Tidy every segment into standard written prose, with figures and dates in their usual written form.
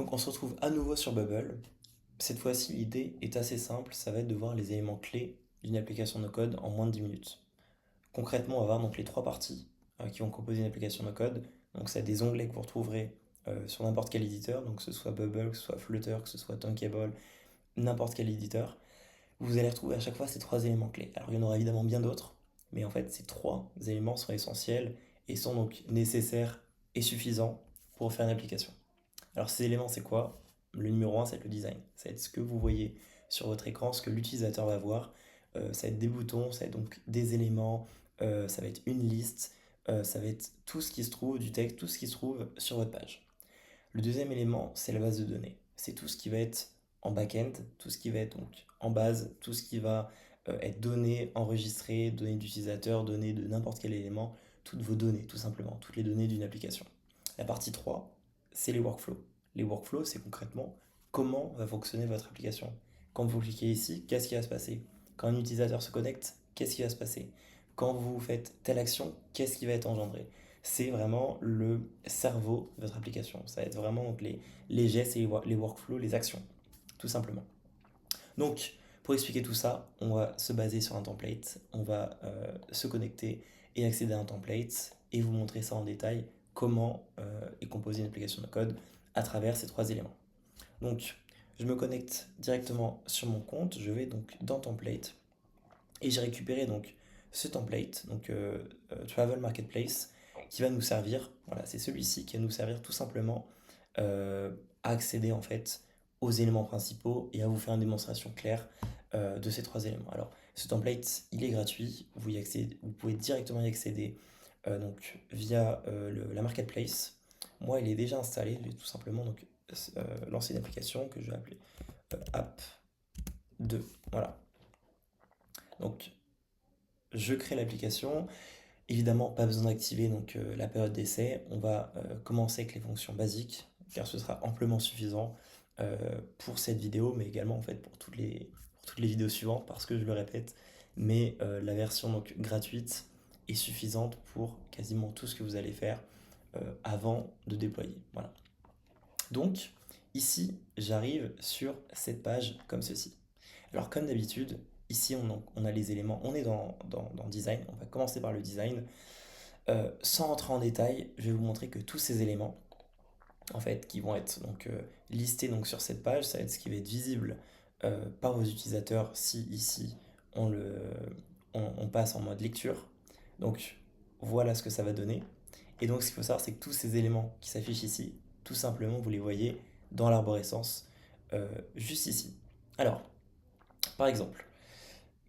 Donc on se retrouve à nouveau sur Bubble. Cette fois-ci, l'idée est assez simple, ça va être de voir les éléments clés d'une application no code en moins de 10 minutes. Concrètement, on va voir donc les trois parties qui vont composer une application no code. Donc c'est des onglets que vous retrouverez sur n'importe quel éditeur, donc que ce soit Bubble, que ce soit Flutter, que ce soit Thunkable, n'importe quel éditeur. Vous allez retrouver à chaque fois ces trois éléments clés. Alors il y en aura évidemment bien d'autres, mais en fait ces trois éléments sont essentiels et sont donc nécessaires et suffisants pour faire une application. Alors ces éléments, c'est quoi? Le numéro un, ça va être le design. Ça va être ce que vous voyez sur votre écran, ce que l'utilisateur va voir. Ça va être des boutons, ça va être donc des éléments, ça va être une liste, ça va être tout ce qui se trouve du texte, tout ce qui se trouve sur votre page. Le deuxième élément, c'est la base de données. C'est tout ce qui va être en back-end, tout ce qui va être donc en base, tout ce qui va être données enregistrées, données d'utilisateur, données de n'importe quel élément, toutes vos données, tout simplement, toutes les données d'une application. La partie 3, c'est les workflows. Les workflows, c'est concrètement comment va fonctionner votre application. Quand vous cliquez ici, qu'est-ce qui va se passer? Quand un utilisateur se connecte, qu'est-ce qui va se passer? Quand vous faites telle action, qu'est-ce qui va être engendré? C'est vraiment le cerveau de votre application. Ça va être vraiment donc les gestes et les workflows, les actions, tout simplement. Donc, pour expliquer tout ça, on va se baser sur un template, on va se connecter et accéder à un template et vous montrer ça en détail, comment est composée une application de code à travers ces trois éléments. Donc, je me connecte directement sur mon compte, je vais donc dans template et j'ai récupéré donc ce template, donc Travel Marketplace, qui va nous servir, voilà, c'est celui-ci qui va nous servir tout simplement à accéder en fait aux éléments principaux et à vous faire une démonstration claire de ces trois éléments. Alors, ce template, il est gratuit, vous pouvez directement y accéder donc via la marketplace. Moi, il est déjà installé, je vais tout simplement donc lancer une application que je vais appeler App 2. Voilà. Donc, je crée l'application. Évidemment, pas besoin d'activer donc la période d'essai. On va commencer avec les fonctions basiques, car ce sera amplement suffisant pour cette vidéo, mais également en fait pour toutes les vidéos suivantes, parce que je le répète, mais la version donc gratuite est suffisante pour quasiment tout ce que vous allez faire avant de déployer. Voilà. Donc ici, j'arrive sur cette page comme ceci. Alors comme d'habitude, ici on a les éléments, on est dans design, on va commencer par le design. Sans rentrer en détail, je vais vous montrer que tous ces éléments, en fait, qui vont être donc listés donc sur cette page, ça va être ce qui va être visible par vos utilisateurs si ici on, le, on passe en mode lecture. Donc voilà ce que ça va donner. Et donc ce qu'il faut savoir, c'est que tous ces éléments qui s'affichent ici, tout simplement, vous les voyez dans l'arborescence, juste ici. Alors, par exemple,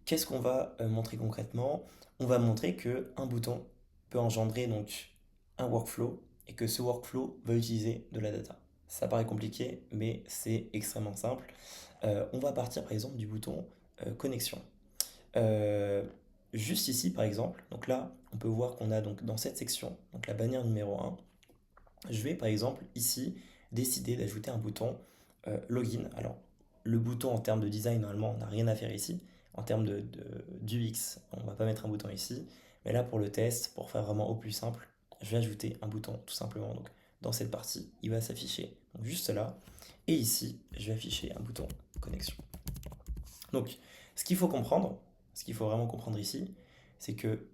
qu'est-ce qu'on va montrer concrètement? On va montrer qu'un bouton peut engendrer donc un workflow et que ce workflow va utiliser de la data. Ça paraît compliqué, mais c'est extrêmement simple. On va partir par exemple du bouton connexion. Euh, Juste ici par exemple, donc là on peut voir qu'on a donc dans cette section, donc la bannière numéro un, je vais par exemple ici décider d'ajouter un bouton login. Alors le bouton en termes de design normalement on n'a rien à faire ici. En termes d'UX, on ne va pas mettre un bouton ici. Mais là pour le test, pour faire vraiment au plus simple, je vais ajouter un bouton tout simplement. Donc dans cette partie, il va s'afficher donc juste là. Et ici, je vais afficher un bouton connexion. Donc ce qu'il faut comprendre, ce qu'il faut vraiment comprendre ici, c'est que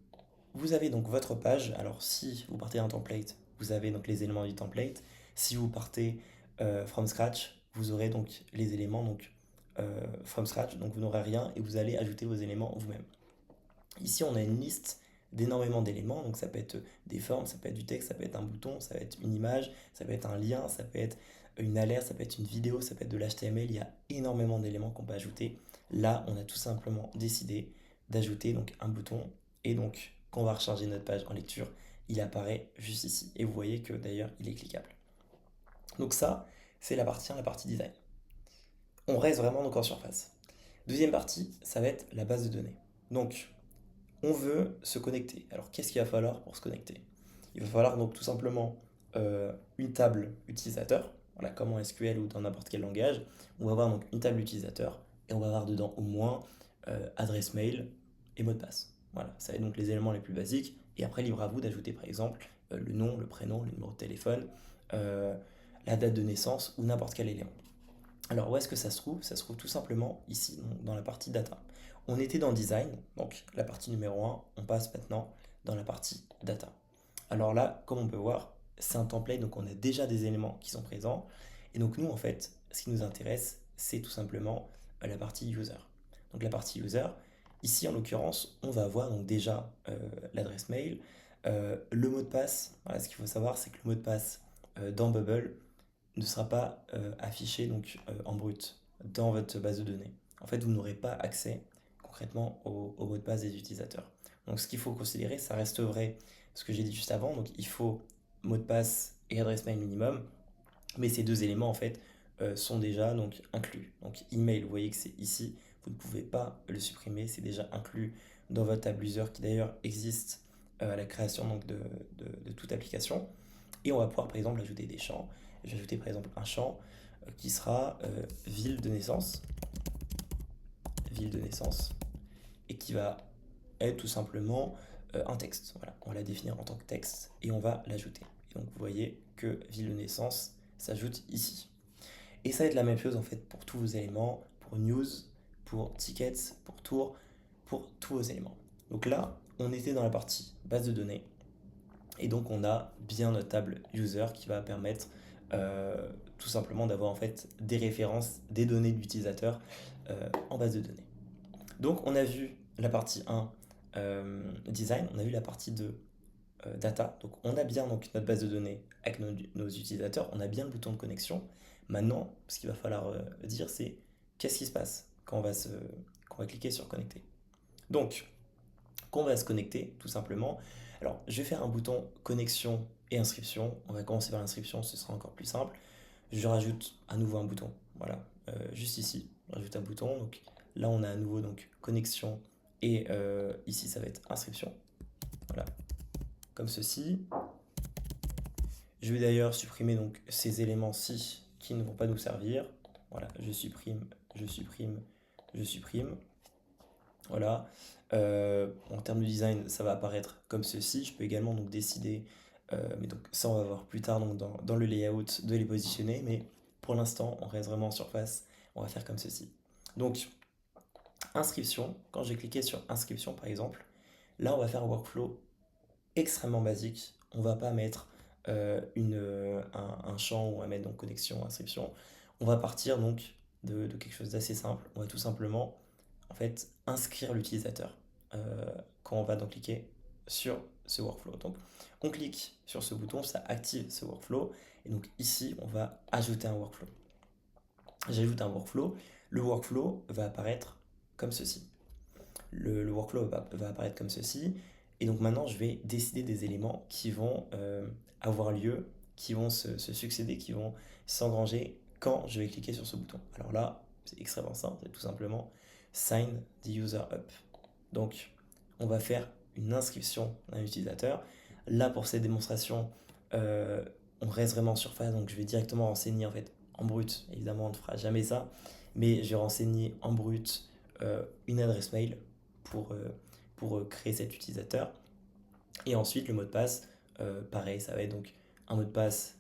vous avez donc votre page. Alors si vous partez d'un template, vous avez donc les éléments du template. Si vous partez from scratch, vous aurez donc les éléments donc from scratch, donc vous n'aurez rien et vous allez ajouter vos éléments vous-même. Ici, on a une liste d'énormément d'éléments, donc ça peut être des formes, ça peut être du texte, ça peut être un bouton, ça peut être une image, ça peut être un lien, ça peut être une alerte, ça peut être une vidéo, ça peut être de l'HTML, il y a énormément d'éléments qu'on peut ajouter. Là, on a tout simplement décidé d'ajouter donc un bouton et donc quand on va recharger notre page en lecture, il apparaît juste ici. Et vous voyez que d'ailleurs, il est cliquable. Donc ça, c'est la partie 1, la partie design. On reste vraiment donc en surface. Deuxième partie, ça va être la base de données. Donc, on veut se connecter. Alors, qu'est-ce qu'il va falloir pour se connecter? Il va falloir donc tout simplement une table utilisateur, voilà, comme en SQL ou dans n'importe quel langage. On va avoir donc une table utilisateur et on va avoir dedans au moins adresse mail et mot de passe. Voilà, ça va être donc les éléments les plus basiques. Et après, libre à vous d'ajouter par exemple le nom, le prénom, le numéro de téléphone, la date de naissance ou n'importe quel élément. Alors où est-ce que ça se trouve? Ça se trouve tout simplement ici, dans la partie data. On était dans design, donc la partie numéro 1, on passe maintenant dans la partie data. Alors là, comme on peut voir, c'est un template, donc on a déjà des éléments qui sont présents. Et donc nous, en fait, ce qui nous intéresse, c'est tout simplement la partie user. Donc la partie user, ici en l'occurrence, on va avoir donc déjà l'adresse mail, le mot de passe. Voilà, ce qu'il faut savoir, c'est que le mot de passe dans Bubble ne sera pas affiché donc, en brut dans votre base de données. En fait, vous n'aurez pas accès concrètement au mot de passe des utilisateurs. Donc ce qu'il faut considérer, ça reste vrai ce que j'ai dit juste avant. Donc il faut mot de passe et adresse mail minimum, mais ces deux éléments en fait sont déjà donc inclus. Donc email, vous voyez que c'est ici, vous ne pouvez pas le supprimer, c'est déjà inclus dans votre table user qui d'ailleurs existe à la création donc, de toute application. Et on va pouvoir par exemple ajouter des champs. Je vais ajouter par exemple un champ qui sera ville de naissance, et qui va être tout simplement un texte. Voilà, on va la définir en tant que texte et on va l'ajouter. Et donc vous voyez que ville de naissance s'ajoute ici. Et ça va être la même chose en fait pour tous vos éléments, pour news, pour tickets, pour tour, pour tous vos éléments. Donc là, on était dans la partie base de données. Et donc on a bien notre table user qui va permettre tout simplement d'avoir en fait des références, des données d'utilisateurs en base de données. Donc on a vu la partie 1 design, on a vu la partie 2 data. Donc on a bien donc, notre base de données avec nos utilisateurs, on a bien le bouton de connexion. Maintenant, ce qu'il va falloir dire, c'est qu'est-ce qui se passe quand quand on va cliquer sur connecter. Donc, quand on va se connecter, tout simplement. Alors, je vais faire un bouton connexion et inscription. On va commencer par l'inscription, ce sera encore plus simple. Je rajoute à nouveau un bouton. Voilà, juste ici, je rajoute un bouton. Donc là, on a à nouveau donc connexion et ici, ça va être inscription. Voilà, comme ceci. Je vais d'ailleurs supprimer donc ces éléments-ci qui ne vont pas nous servir. Voilà, je supprime, je supprime, je supprime. Voilà. En termes de design, ça va apparaître comme ceci. Je peux également donc décider, mais donc ça on va voir plus tard donc dans le layout de les positionner, mais pour l'instant on reste vraiment en surface. On va faire comme ceci. Donc inscription, quand j'ai cliqué sur inscription par exemple, là on va faire un workflow extrêmement basique. On va pas mettre un champ où on va mettre donc connexion, inscription. On va partir donc de quelque chose d'assez simple. On va tout simplement en fait inscrire l'utilisateur quand on va donc cliquer sur ce workflow. Donc on clique sur ce bouton, ça active ce workflow et donc ici on va ajouter un workflow. J'ajoute un workflow, le workflow va apparaître comme ceci. Le workflow va apparaître comme ceci. Et donc maintenant, je vais décider des éléments qui vont avoir lieu, qui vont se succéder, qui vont s'engranger quand je vais cliquer sur ce bouton. Alors là, c'est extrêmement simple, c'est tout simplement sign the user up. Donc, on va faire une inscription d'un utilisateur. Là, pour cette démonstration, on reste vraiment en surface, donc je vais directement renseigner en fait en brut. Évidemment, on ne fera jamais ça, mais je vais renseigner en brut une adresse mail pour créer cet utilisateur. Et ensuite, le mot de passe, pareil, ça va être donc un mot de passe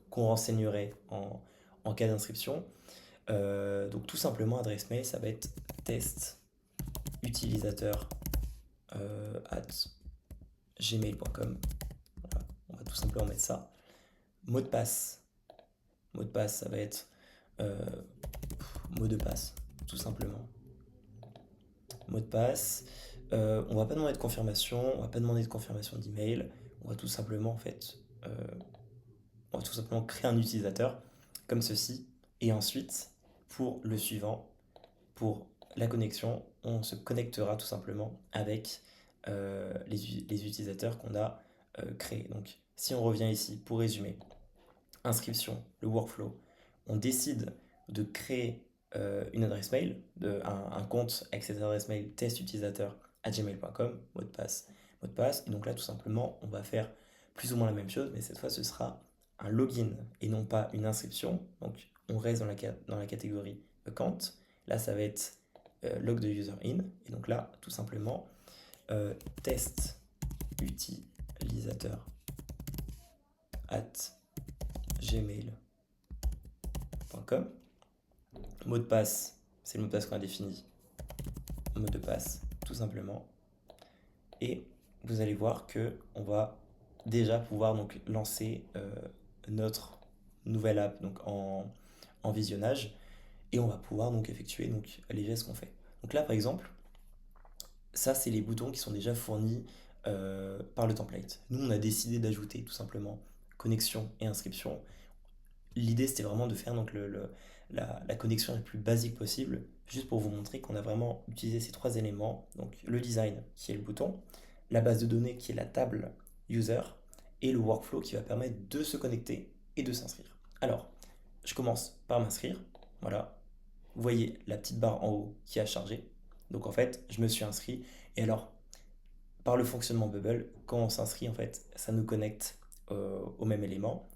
qu'on renseignerait en cas d'inscription. Donc tout simplement, adresse mail, ça va être test utilisateur at gmail.com. Voilà, on va tout simplement mettre ça. Mot de passe, ça va être mot de passe, tout simplement. Mot de passe. On va pas demander de confirmation, on va pas demander de confirmation d'email. On va tout simplement en fait, on va tout simplement créer un utilisateur comme ceci. Et ensuite, pour le suivant, pour la connexion, on se connectera tout simplement avec les utilisateurs qu'on a créés. Donc, si on revient ici, pour résumer, inscription, le workflow, on décide de créer une adresse mail, un compte avec cette adresse mail testutilisateur@gmail.com, mot de passe, mot de passe. Et donc là, tout simplement, on va faire plus ou moins la même chose, mais cette fois, ce sera un login et non pas une inscription. Donc, on reste dans la catégorie account. Là, ça va être log de user in. Et donc là, tout simplement, test utilisateur at gmail.com. Mot de passe, c'est le mot de passe qu'on a défini. Mot de passe, tout simplement. Et vous allez voir que on va déjà pouvoir donc lancer notre nouvelle app donc en visionnage et on va pouvoir donc effectuer donc les gestes qu'on fait. Donc là par exemple, ça c'est les boutons qui sont déjà fournis par le template. Nous on a décidé d'ajouter tout simplement connexion et inscription. L'idée c'était vraiment de faire donc la connexion la plus basique possible, juste pour vous montrer qu'on a vraiment utilisé ces trois éléments, donc le design qui est le bouton, la base de données qui est la table user, et le workflow qui va permettre de se connecter et de s'inscrire. Alors, je commence par m'inscrire, voilà, vous voyez la petite barre en haut qui a chargé, donc en fait je me suis inscrit, et alors par le fonctionnement Bubble, quand on s'inscrit en fait ça nous connecte au même élément,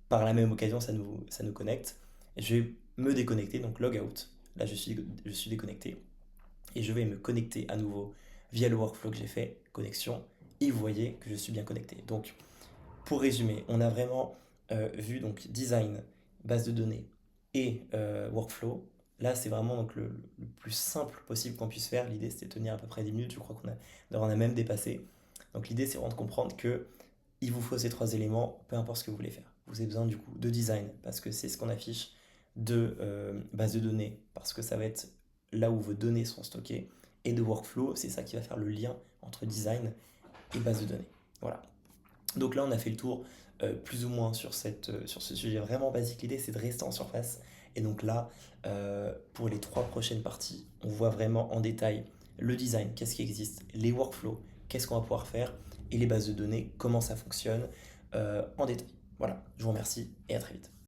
par la même occasion, ça nous connecte. Je vais me déconnecter, donc log out. Là, je suis déconnecté. Et je vais me connecter à nouveau via le workflow que j'ai fait, connexion. Et vous voyez que je suis bien connecté. Donc, pour résumer, on a vraiment vu donc design, base de données et workflow. Là, c'est vraiment donc le plus simple possible qu'on puisse faire. L'idée, c'était de tenir à peu près 10 minutes. Je crois on a même dépassé. Donc, l'idée, c'est vraiment de comprendre que il vous faut ces trois éléments, peu importe ce que vous voulez faire. Vous avez besoin du coup de design, parce que c'est ce qu'on affiche, de base de données, parce que ça va être là où vos données sont stockées, et de workflow, c'est ça qui va faire le lien entre design et base de données. Voilà. Donc là, on a fait le tour plus ou moins sur ce sujet vraiment basique. L'idée, c'est de rester en surface. Et donc là, pour les trois prochaines parties, on voit vraiment en détail le design, qu'est-ce qui existe, les workflows, qu'est-ce qu'on va pouvoir faire, et les bases de données, comment ça fonctionne en détail. Voilà, je vous remercie et à très vite.